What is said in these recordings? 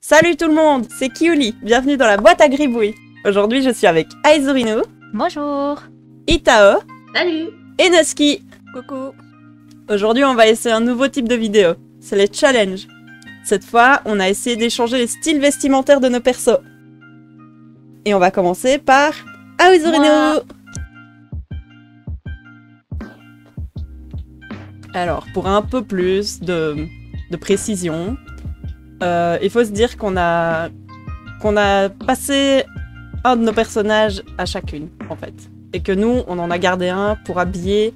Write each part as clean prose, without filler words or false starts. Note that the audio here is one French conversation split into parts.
Salut tout le monde, c'est Kiuli, bienvenue dans la boîte à gribouille. Aujourd'hui je suis avec Aizurinu, Bonjour. Itao Salut. et Noski. Coucou. Aujourd'hui on va essayer un nouveau type de vidéo, c'est les challenges. Cette fois on a essayé d'échanger les styles vestimentaires de nos persos. Et on va commencer par Aizurinu. Moi. Alors pour un peu plus de précision, il faut se dire qu'on a passé un de nos personnages à chacune, en fait. Et que nous, on en a gardé un pour habiller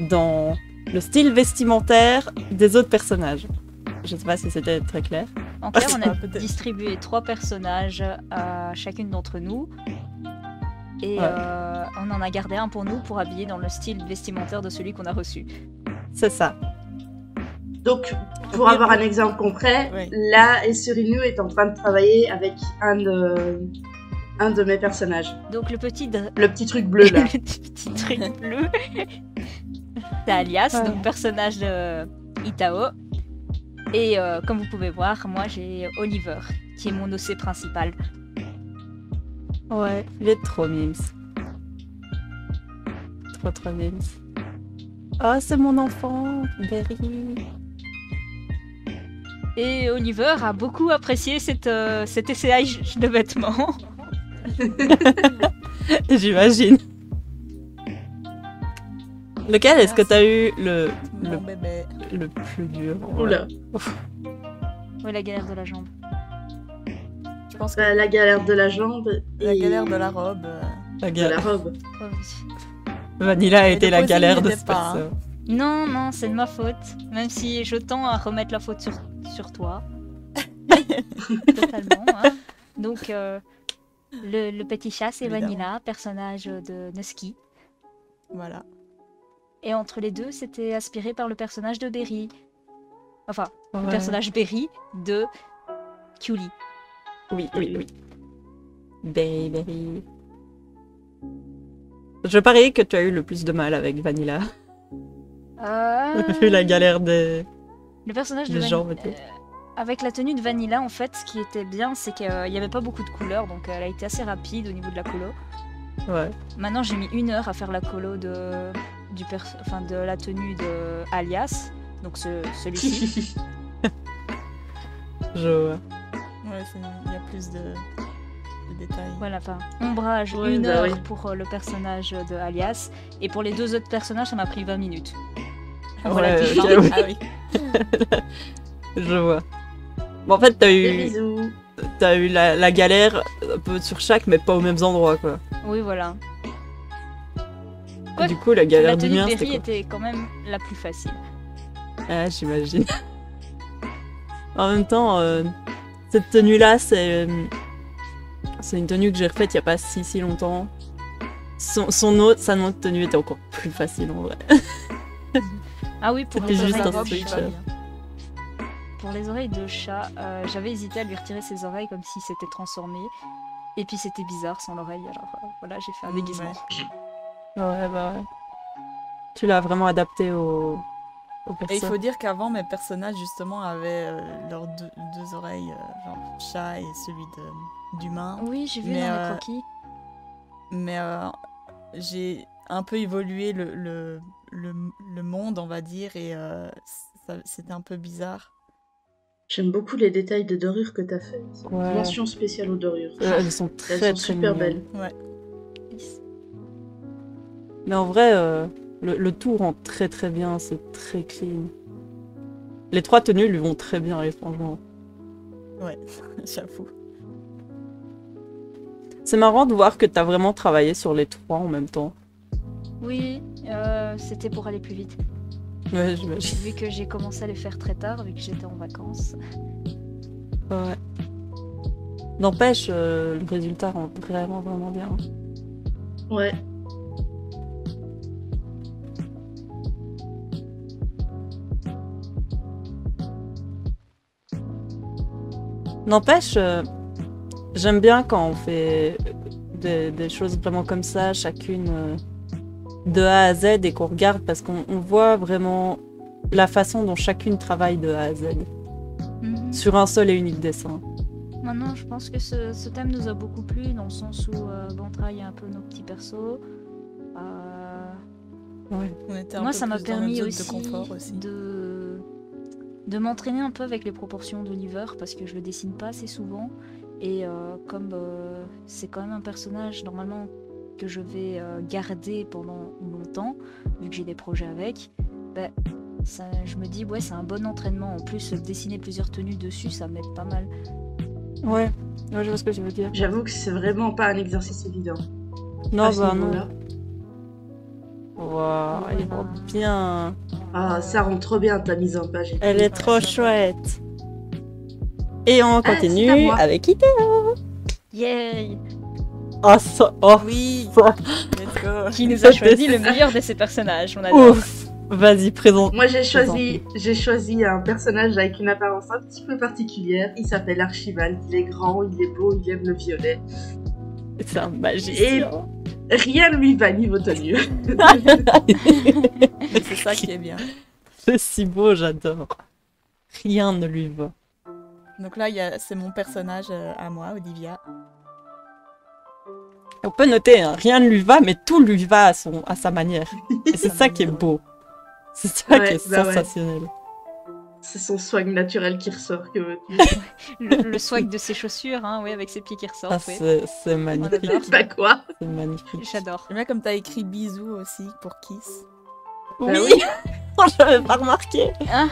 dans le style vestimentaire des autres personnages. Je sais pas si c'était très clair. En clair, on a distribué 3 personnages à chacune d'entre nous. Et Ouais. on en a gardé un pour nous pour habiller dans le style vestimentaire de celui qu'on a reçu. C'est ça. Donc, pour avoir un exemple concret, Oui. là, Aizurinu est en train de travailler avec un de mes personnages. Donc le petit, Le petit truc bleu, là. le petit truc bleu, c'est Alias, donc personnage de Itao. Et comme vous pouvez voir, moi j'ai Oliver, qui est mon OC principal. Ouais, il est trop mimes. Trop mimes. Oh, c'est mon enfant, Berry. Et Oliver a beaucoup apprécié cet essayage de vêtements. J'imagine. Lequel est-ce que t'as eu Mon bébé. le plus dur? Oula. Oui, la galère de la jambe. Je pense que La galère de la jambe la et galère de la robe. La de la galère. robe. Oh, oui. Vanilla a Mais été le la posing galère de n'était ce pas, perso. Non, c'est de ma faute. Même si je tends à remettre la faute sur toi. Totalement. Hein. Donc, le petit chat, c'est Évidemment. Vanilla, personnage de Nusky. Voilà. Et entre les deux, c'était aspiré par le personnage de Berry. Enfin, le Ouais. personnage Berry de Kiuli. Oui. Berry. Je parie que tu as eu le plus de mal avec Vanilla. Vu la galère des Le personnage de gens, Vanilla. peut-être. Avec la tenue de Vanilla, en fait, ce qui était bien, c'est qu'il n'y avait pas beaucoup de couleurs, donc elle a été assez rapide au niveau de la colo. Ouais. Maintenant, j'ai mis 1 heure à faire la colo de la tenue de Alias, donc celui-ci. Je vois. Ouais, il y a plus de détails. Voilà, enfin, ombrage, Ouais, 1 bah heure oui. pour le personnage de Alias, et pour les 2 autres personnages, ça m'a pris 20 minutes. Ouais, Relativement. ok, oui. Ah oui. Je vois. Bon, en fait, t'as Des eu, bisous. la galère un peu sur chaque, mais pas aux mêmes endroits, quoi. Oui, voilà. Et Ouais, du coup, la La galère du tenue mien, de c'était Berry quoi? était quand même la plus facile. Ah, j'imagine. En même temps, cette tenue-là, c'est une tenue que j'ai refaite il y a pas si longtemps. Sa autre tenue était encore plus facile, en vrai. Ah oui, pour C'était les juste oreilles un de switch, chat. euh. Pour les oreilles de chat, j'avais hésité à lui retirer ses oreilles comme s'il s'était transformé. Et puis c'était bizarre sans l'oreille, alors voilà, j'ai fait un déguisement. Ouais, bah ouais. Tu l'as vraiment adapté au Et il perso. faut dire qu'avant, mes personnages, justement, avaient leurs deux oreilles, genre chat et celui d'humain. Oui, j'ai vu Mais, dans les croquis. Mais j'ai un peu évolué le monde, on va dire, et c'était un peu bizarre. J'aime beaucoup les détails de dorures que t'as fait. Ouais. Mention spéciale aux dorures. Elles sont très Elles sont très super mignonnes. belles. Mais en vrai, le tout rend très très bien, c'est très clean. Les 3 tenues lui vont très bien, franchement. Ouais, j'avoue. C'est marrant de voir que t'as vraiment travaillé sur les 3 en même temps. Oui, c'était pour aller plus vite. Ouais, j'imagine. Vu que j'ai commencé à les faire très tard, vu que j'étais en vacances. Ouais. N'empêche, le résultat rend vraiment bien. Ouais. N'empêche, j'aime bien quand on fait des choses vraiment comme ça, chacune de A à Z, et qu'on regarde parce qu'on voit vraiment la façon dont chacune travaille de A à Z Mhm. sur un seul et unique dessin. Maintenant, je pense que ce thème nous a beaucoup plu dans le sens où on travaille un peu nos petits persos. Ouais. On était un Moi, peu ça m'a plus dans notre permis zone aussi, de confort aussi. de m'entraîner un peu avec les proportions d'Oliver parce que je le dessine pas assez souvent. Et comme c'est quand même un personnage normalement que je vais garder pendant longtemps, vu que j'ai des projets avec, bah, ça, je me dis ouais c'est un bon entraînement. En plus dessiner plusieurs tenues dessus ça m'aide pas mal. Ouais, je vois ce que tu veux dire. J'avoue que c'est vraiment pas un exercice évident. Non, à ce bah non. niveau-là. Waouh, elle est trop bien. Ah, ça rend trop bien ta mise en page. Elle est trop chouette. Et on c'est à continue moi. avec Ita. Yay! Oh, ça, oh, Oui, ça. let's go. Qui nous a choisi le meilleur de ses personnages. On adore. Ouf. Vas-y, présente. Moi, j'ai choisi un personnage avec une apparence un petit peu particulière. Il s'appelle Archibald. Il est grand, il est beau, il aime le violet. C'est un magicien. Rien ne lui va niveau tenue. C'est ça qui est bien. C'est si beau, j'adore. Rien ne lui va. Donc là, c'est mon personnage à moi, Olivia. On peut noter, hein, rien ne lui va, mais tout lui va à sa manière. Et c'est ça qui est beau. C'est ça Ouais, qui est bah ouais. sensationnel. C'est son swag naturel qui ressort. Que veux-tu. Le swag de ses chaussures, hein, oui, avec ses pieds qui Ah, ressortent. Oui. c'est magnifique. On adore. Bah quoi? C'est magnifique. J'adore. J'aime bien comme t'as écrit bisous aussi pour Kiss. Bah Oui, Oh, j'avais pas remarqué. Hein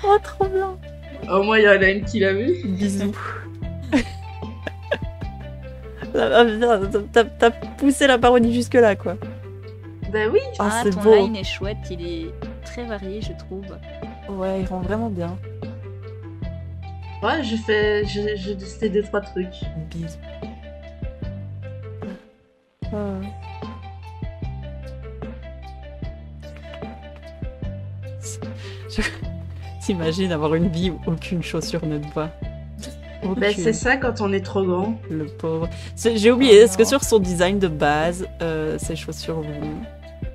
Oh, trop bien. Au moins, il y en a une qui l'a vu. Bisous. T'as poussé la parodie jusque-là, quoi. Bah oui. Ah, c'est ton beau. line est chouette, il est très varié, je trouve. Ouais, il rend vraiment bien. Ouais, j'ai testé 2-3 trucs. Bisous. Ah. T'imagines avoir une vie où aucune chaussure ne te va. Bah Aucune. c'est ça quand on est trop grand. Le pauvre. J'ai oublié, Oh est-ce que non. sur son design de base, ses chaussures vont...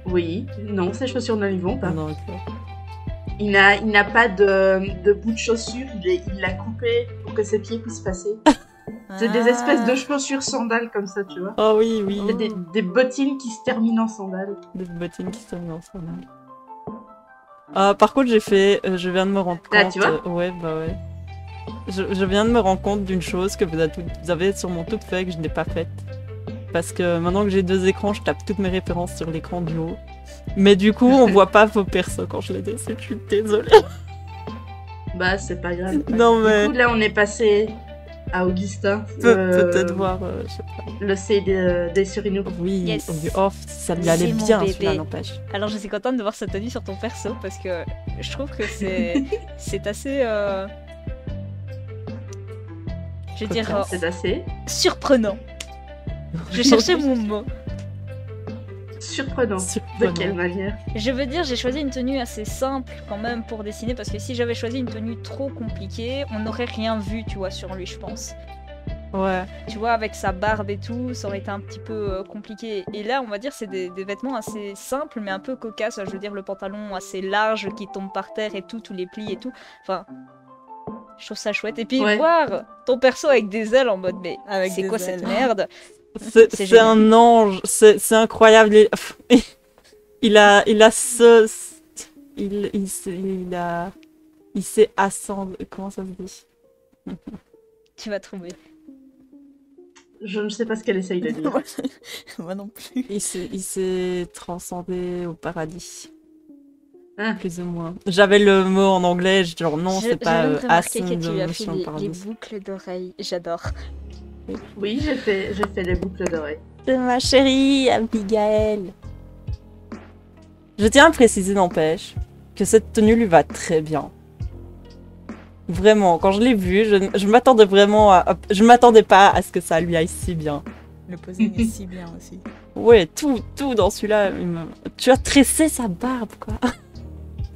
Oui. Non, ses chaussures ne lui vont pas. Non, ok. Il n'a pas de bout de chaussure. Il l'a coupé pour que ses pieds puissent passer. C'est des espèces de chaussures sandales comme ça, tu vois. Oh oui, oui. C'est des bottines qui se terminent en sandales. Des bottines qui se mettent ensemble. Par contre, je viens de me rendre compte... Ah, tu vois ouais, bah ouais. Je viens de me rendre compte d'une chose que vous avez sûrement toutes fait et que je n'ai pas faite. Parce que maintenant que j'ai 2 écrans, je tape toutes mes références sur l'écran du haut. Mais du coup, on voit pas vos persos quand je les dessine, je suis désolée. Bah c'est pas grave. Non mais... Du coup, là, on est passé à Augustin. Peut-être voir, je sais pas. Le CD des Surino. Oui, Yes. ça lui allait C'est mon bien, bébé. celui-là, n'empêche. Alors je suis contente de voir cette tenue sur ton perso parce que je trouve que c'est assez... Je veux dire, Cocasse. C'est assez surprenant. Je cherchais mon mot. surprenant. De Surprenant. quelle manière? Je veux dire, j'ai choisi une tenue assez simple quand même pour dessiner parce que si j'avais choisi une tenue trop compliquée, on n'aurait rien vu, tu vois, sur lui, je pense. Ouais. Tu vois, avec sa barbe et tout, ça aurait été un petit peu compliqué. Et là, on va dire, c'est des vêtements assez simples, mais un peu cocasses. Je veux dire, le pantalon assez large qui tombe par terre et tout, tous les plis et tout. Enfin, je trouve ça chouette. Et puis, Ouais. voir ton perso avec des ailes en mode, mais Avec c'est des quoi ailes. cette merde? C'est génial. un ange, c'est incroyable. Il s'est ascendé. Comment ça se dit? Tu vas trouver. Je ne sais pas ce qu'elle essaye de dire. Moi non plus. Il s'est transcendé au paradis. Ah. Plus ou moins. J'avais le mot en anglais, genre non, c'est pas J'avais remarqué que ascend tu as fait de les paradis. boucles d'oreilles. J'adore. Oui, j'ai fait les boucles d'oreilles. C'est ma chérie Abigail. Je tiens à préciser, n'empêche, que cette tenue lui va très bien. Vraiment, quand je l'ai vue, je m'attendais vraiment je m'attendais pas à ce que ça lui aille si bien. Le posing est si bien aussi. Ouais, tout dans celui-là. Tu as tressé sa barbe, quoi.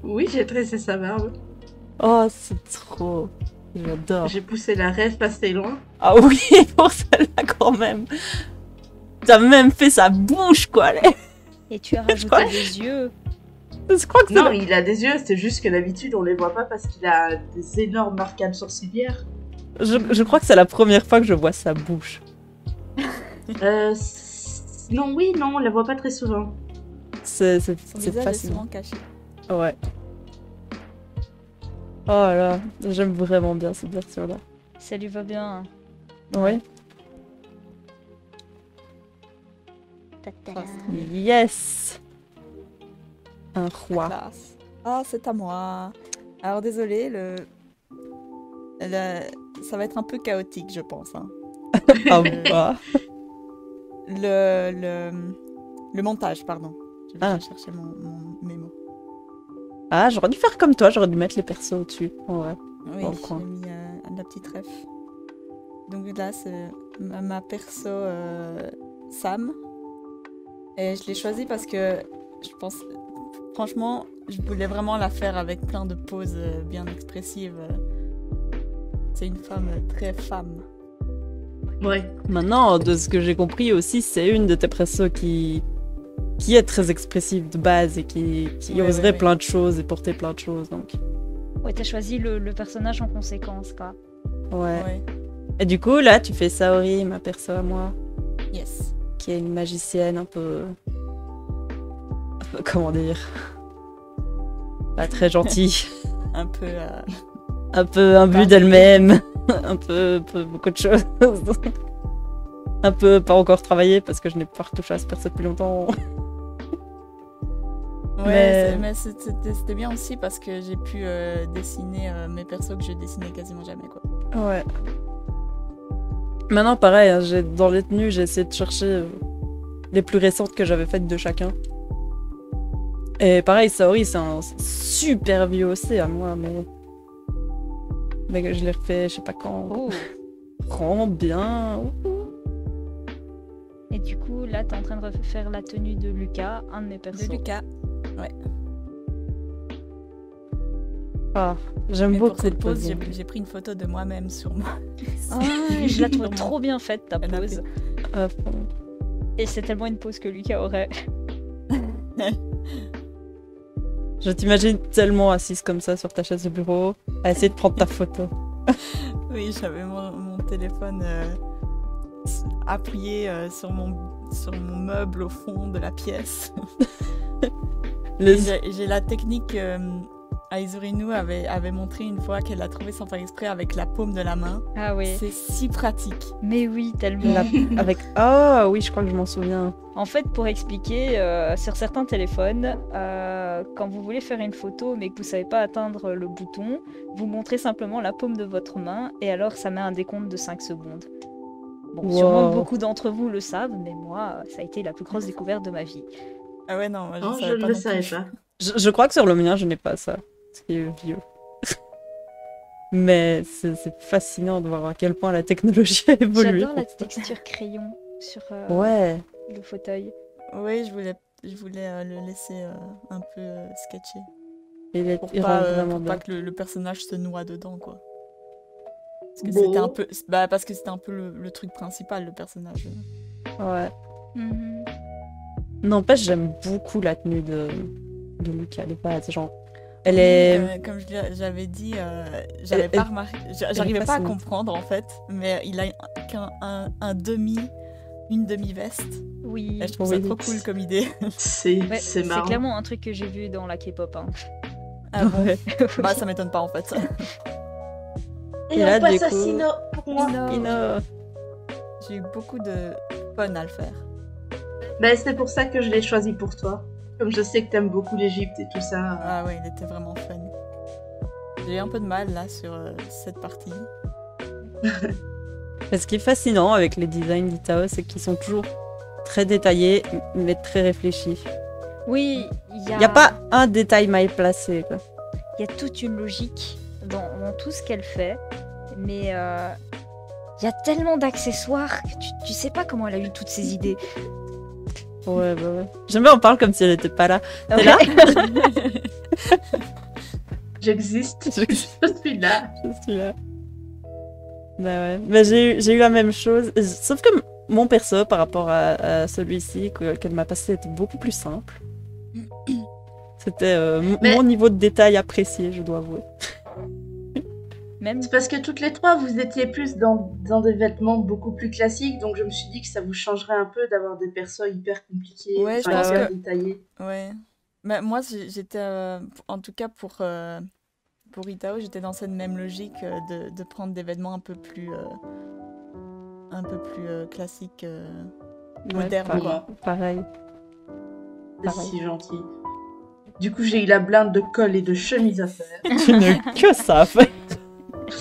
Oui, j'ai tressé sa barbe. Oh, c'est trop. J'adore. J'ai poussé la rêve assez loin. Ah oui, pour celle-là, quand même. T'as même fait sa bouche, quoi. Et tu as rajouté Ouais. des yeux. Je crois que c'est Non, il a des yeux, c'est juste que d'habitude on les voit pas parce qu'il a des énormes arcades sourcilières. Je crois que c'est la première fois que je vois sa bouche. Non, oui, non, on la voit pas très souvent. C'est Son visage est fascinant. souvent caché. Ouais. Oh là, j'aime vraiment bien cette version-là. Ça lui va bien. Ouais. Ta-ta. Yes. Un roi. Classe. Ah, c'est à moi. Alors désolé, ça va être un peu chaotique, je pense. Hein. Ah bah. Le montage, pardon. Je vais Ah. chercher mon mémo. Ah, j'aurais dû faire comme toi, j'aurais dû mettre les persos au-dessus. En vrai. Oui, Dans le coin. j'ai mis la petite ref. Donc là, c'est ma perso Sam. Et je l'ai choisie parce que je pense... Franchement, je voulais vraiment la faire avec plein de poses bien expressives. C'est une femme très femme. Ouais. Maintenant, de ce que j'ai compris aussi, c'est une de tes persos qui est très expressive de base et qui Ouais, oserait ouais. plein de choses et porter plein de choses. Donc, Ouais, t'as choisi le personnage en conséquence, quoi. ouais. Ouais. Et du coup, là, tu fais Saori, ma perso à moi, Yes. qui est une magicienne un peu... Comment dire? Pas très gentille. Un peu... Un peu imbue Pas d'elle-même. un peu beaucoup de choses. Un peu pas encore travaillé parce que je n'ai pas retouché à ce perso depuis longtemps. Ouais, Mais- mais c'était bien aussi parce que j'ai pu dessiner mes persos que je dessinais quasiment jamais, quoi. Ouais. Maintenant, pareil, hein, dans les tenues, j'ai essayé de chercher les plus récentes que j'avais faites de chacun. Et pareil, Saori, c'est un super vieux OC à moi, mais que je l'ai refait, je sais pas quand. Oh. Vraiment bien. Et du coup, là, t'es en train de refaire la tenue de Lucas, un de mes persos. De Lucas. Ah, j'aime Mais beaucoup pour cette le pose, posing. j'ai pris une photo de moi-même sur moi. Ah, je la trouve Sur mon trop bien faite, ta canapé. pose. Ah, Et c'est tellement une pose que Lucas aurait. je t'imagine tellement assise comme ça sur ta chaise de bureau, à essayer de prendre ta photo. Oui, j'avais mon téléphone appuyé sur mon meuble au fond de la pièce. Le- J'ai la technique Aizurinu avait montré une fois qu'elle l'a trouvé sans faire exprès avec la paume de la main. Ah oui. C'est si pratique. Mais oui, tellement. avec... Ah oui, je crois que je m'en souviens. En fait, pour expliquer, sur certains téléphones, quand vous voulez faire une photo mais que vous savez pas atteindre le bouton, vous montrez simplement la paume de votre main et alors ça met un décompte de 5 secondes. Bon, Wow. sûrement que beaucoup d'entre vous le savent, mais moi, ça a été la plus grosse découverte de ma vie. Ah ouais, non, moi, Non, je je ne savais pas le non savais plus. pas. Je crois que sur le mien, je n'ai pas ça. Ce qui est vieux. Mais c'est fascinant de voir à quel point la technologie a évolué. J'adore la pour ça. texture crayon sur Ouais. le fauteuil. Oui, je voulais le laisser un peu sketché. Il Pour rend pas, vraiment pour bien. pas que le personnage se noie dedans, quoi. Parce que Bon. c'était un peu... Bah, parce que c'était un peu le truc principal, le personnage. Ouais. Mhm. N'empêche, j'aime beaucoup la tenue de Lucas de base. Genre, elle est. Comme j'avais dit, j'avais Elle- pas remarqué... J'arrivais est pas à fascinante. comprendre, en fait. Mais il a une demi-veste. Oui. Et je trouve Oui. ça trop cool comme idée. C'est Ouais, c'est c'est marrant. clairement un truc que j'ai vu dans la K-pop. Hein. Ah bon Ouais. Bah, ça m'étonne pas, en fait. Et là, on passe du à coup- Sino pour moi. Ino. J'ai eu beaucoup de fun à le faire. Ben, c'est pour ça que je l'ai choisi pour toi. Comme je sais que t'aimes beaucoup l'Égypte et tout ça. Ah ouais, il était vraiment fun. J'ai eu un peu de mal, là, sur cette partie. Mais ce qui est fascinant avec les designs d'Itao, c'est qu'ils sont toujours très détaillés, mais très réfléchis. Oui, il Il n'y a pas un détail mal placé. Quoi. il y a toute une logique dans tout ce qu'elle fait, mais il y a tellement d'accessoires que tu sais pas comment elle a eu toutes ces idées. Ouais, bah ouais. J'aime bien, on parle comme si elle n'était pas là. T'es là? J'existe. Je- Je suis là. Je suis là. Bah ouais. Mais j'ai eu la même chose. Sauf que mon perso, par rapport à celui-ci, qu'elle m'a passé, était beaucoup plus simple. C'était Mais- mon niveau de détail apprécié, je dois avouer. Même C'est parce que toutes les trois, vous étiez plus dans des vêtements beaucoup plus classiques, donc je me suis dit que ça vous changerait un peu d'avoir des persos hyper compliqués, Ouais, je enfin, pense hyper que- détaillés. Ouais. Bah, moi, j'étais, en tout cas pour Itao, j'étais dans cette même logique de prendre des vêtements un peu plus classiques, modernes, pareil. quoi. Pareil. C'est Pareil. si gentil. Du coup, j'ai eu la blinde de colle et de chemise à faire. Tu n'as eu que ça, en fait.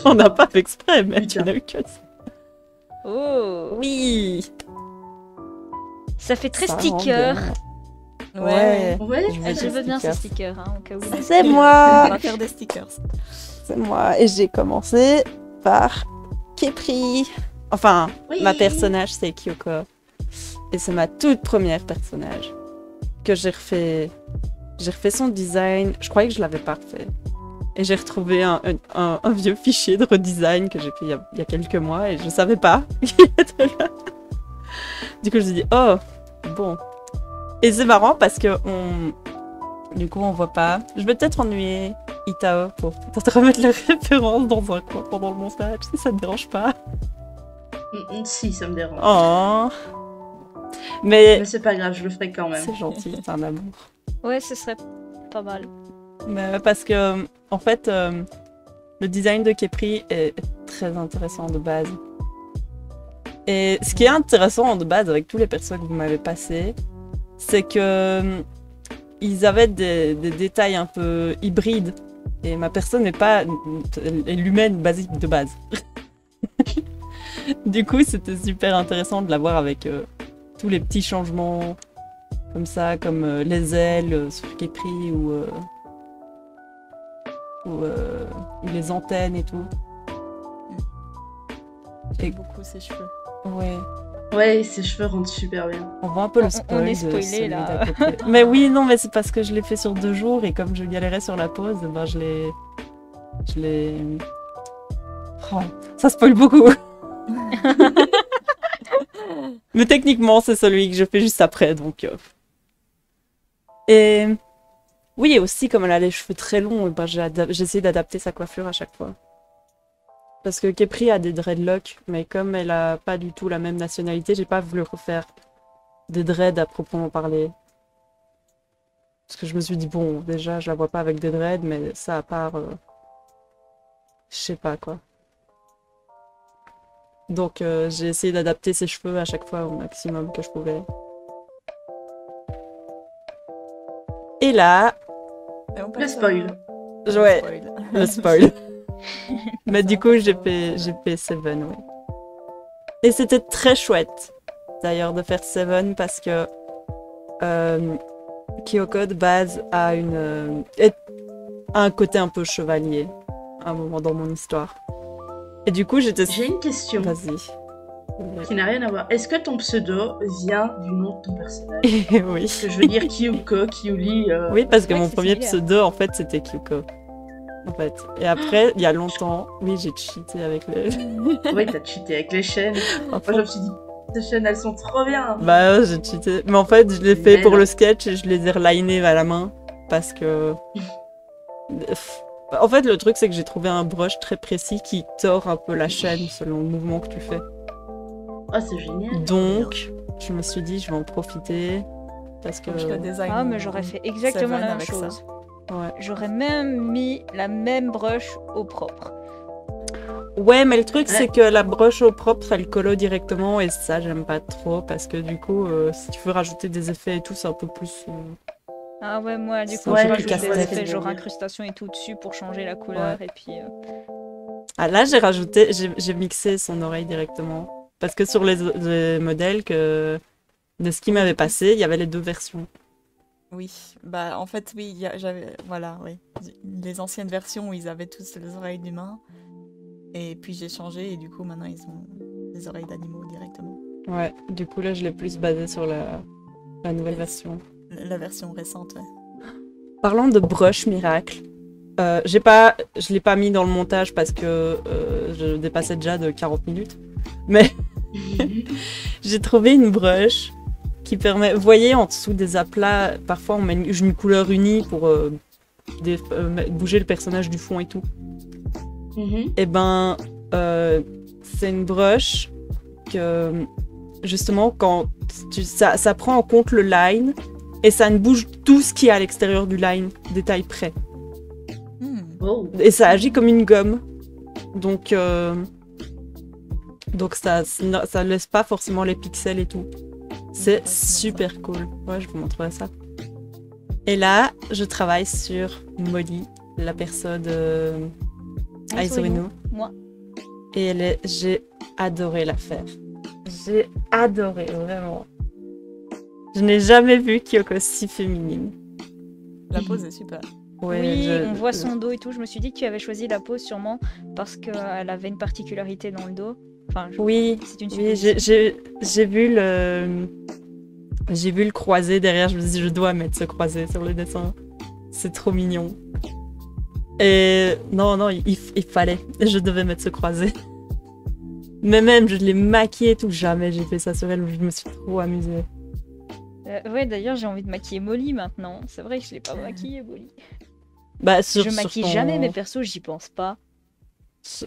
On n'a pas fait exprès, mais tu Putain. n'as eu que ça. Oh, Oui. ça fait très Ça rend sticker. bien. Ouais. Ouais, Je Je veux bien ces stickers. stickers, hein, au cas où. C'est On moi. va faire des stickers. C'est moi. Et j'ai commencé par Kepri. Enfin, Oui. ma personnage, c'est Kyoko. Et c'est ma toute première personnage que j'ai refait. J'ai refait son design. Je croyais que je l'avais pas refait. Et j'ai retrouvé un vieux fichier de redesign que j'ai fait il y a quelques mois et je savais pas qu'il était là. Du coup, je me suis dit, oh, bon. Et c'est marrant parce que du coup, on voit pas. Je vais peut-être ennuyer Itao pour te remettre les références dans un coin pendant le montage, si ça te dérange pas. Si, ça me dérange. Oh. Mais Mais c'est pas grave, je le ferai quand même. c'est gentil, c'est un amour. Ouais, ce serait pas mal. Mais parce que, en fait, le design de Kepri est très intéressant de base. Et ce qui est intéressant de base avec tous les persos que vous m'avez passés, c'est que ils avaient des détails un peu hybrides. Et ma personne n'est pas est l'humaine basique de base. Du coup, c'était super intéressant de la voir avec tous les petits changements comme ça, comme les ailes sur Kepri ou les antennes et tout. J'aime beaucoup ses cheveux. Ouais, Ouais, ses cheveux rendent super bien. on voit un peu le On spoil. est de spoilé, celui là. d'à côté. Mais oui, non, mais c'est parce que je l'ai fait sur 2 jours et comme je galérais sur la pause, ben je l'ai. Oh, ça spoil beaucoup. Mais techniquement, c'est celui que je fais juste après, donc. Et oui, et aussi comme elle a les cheveux très longs, ben, j'ai essayé d'adapter sa coiffure à chaque fois. Parce que Kepri a des dreadlocks, mais comme elle a pas du tout la même nationalité, j'ai pas voulu refaire des dreads à proprement parler. Parce que je me suis dit, bon, déjà, je la vois pas avec des dreads, mais ça à part. Je sais pas quoi. Donc j'ai essayé d'adapter ses cheveux à chaque fois au maximum que je pouvais. Et là, Et on Le passe spoil. ouais, spoil. le spoil. Mais du coup, j'ai fait Seven, ouais. Et c'était très chouette, d'ailleurs, de faire Seven parce que Kyoko de base a un côté un peu chevalier à un moment dans mon histoire. Et du coup, j'étais. J'ai une question Vas-y. qui n'a rien à voir. Est-ce que ton pseudo vient du nom de ton personnage? Oui. Que je veux dire Kyuko, Kyuli. Oui, parce que Ouais, mon c'est premier similaire. pseudo, en fait, c'était Kyuko. En fait. Et après, il y a longtemps, oui, j'ai cheaté avec les. Oui, t'as cheaté avec les chaînes. Moi, je me suis dit, ces chaînes, elles sont trop bien. Bah, j'ai cheaté. Mais en fait, je l'ai fait Mais pour non. le sketch et je les ai relinés à la main. Parce que. En fait, le truc, c'est que j'ai trouvé un brush très précis qui tord un peu la chaîne selon le mouvement que tu fais. Oh, c'est génial. Donc, je me suis dit, je vais en profiter. Parce que. Donc, je redesign Ah, mais j'aurais fait exactement Seven la même avec ça. chose. Ouais. J'aurais même mis la même brush au propre. Ouais, mais le truc, Ouais. c'est que la broche au propre, elle colle directement, et ça, j'aime pas trop, parce que du coup, si tu veux rajouter des effets et tout, c'est un peu plus. Ah ouais, moi, du C'est coup, un je peu rajoute plus des casse-tête. effets genre incrustation et tout dessus pour changer la couleur, et puis... Ah, là, j'ai mixé son oreille directement. Parce que sur les modèles de ce qui m'avait passé, il y avait les 2 versions. Oui, bah en fait oui, j'avais voilà, oui, les anciennes versions où ils avaient tous les oreilles d'humains et puis j'ai changé et du coup maintenant ils ont des oreilles d'animaux directement. Ouais, du coup, là, je l'ai plus basé sur la nouvelle version. La version récente, ouais. Parlant de brush miracle, je l'ai pas mis dans le montage parce que je dépassais déjà de 40 minutes. Mais j'ai trouvé une brush qui permet. Vous voyez, en dessous des aplats, parfois on met une couleur unie pour bouger le personnage du fond et tout. Mhm. Et ben, c'est une brush que, justement, quand ça prend en compte le line et ça ne bouge tout ce qui est à l'extérieur du line, détail près. Oh. Et ça agit comme une gomme. Donc ça laisse pas forcément les pixels et tout. C'est super cool. Ouais, je vous montrerai ça. Et là, je travaille sur Molly, la perso de Aisorino. Moi. Et j'ai adoré la faire. J'ai adoré, vraiment. Je n'ai jamais vu Kyoko si féminine. La pose est super. Ouais, Oui, on voit son dos et tout. Je me suis dit que tu avais choisi la pose sûrement parce qu'elle avait une particularité dans le dos. Enfin, Oui, c'est une oui, supposition. j'ai vu le croisé derrière. Je me suis dit, je dois mettre ce croisé sur le dessin. C'est trop mignon. Et non, il fallait. Je devais mettre ce croisé. Mais même, je l'ai maquillée et tout. Jamais j'ai fait ça sur elle. Je me suis trop amusée. Ouais, d'ailleurs, j'ai envie de maquiller Molly maintenant. C'est vrai que je l'ai pas maquillée, Molly. Bah, Je maquille jamais mes persos, j'y pense pas.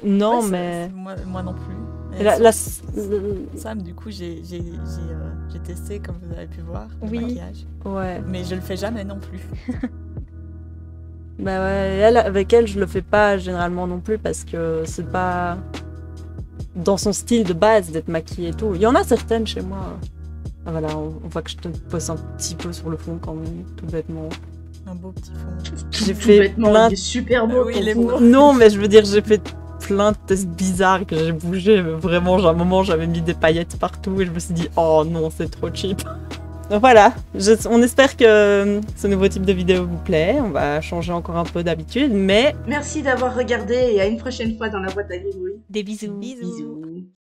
Non, Ouais, mais... moi non plus. Et Et Sam, du coup, j'ai testé, comme vous avez pu voir, le Oui. maquillage. Ouais. Mais je le fais jamais non plus. Bah ouais, avec elle, je le fais pas généralement non plus parce que c'est pas dans son style de base d'être maquillée et tout. Il y en a certaines chez moi. Ah, voilà, on voit que je te pose un petit peu sur le fond quand même, tout bêtement. Un beau petit fond. J'ai Tout fait bêtement, plein il est super beau. Oui, ton il est fond. beau. Non, mais je veux dire, j'ai fait plein de tests bizarres que j'ai bougé. Mais vraiment, genre, à un moment, j'avais mis des paillettes partout et je me suis dit, oh non, c'est trop cheap. Donc voilà, on espère que ce nouveau type de vidéo vous plaît. On va changer encore un peu d'habitude, mais Merci d'avoir regardé et à une prochaine fois dans la boîte à Grégory. Des bisous. Bisous. Bisous.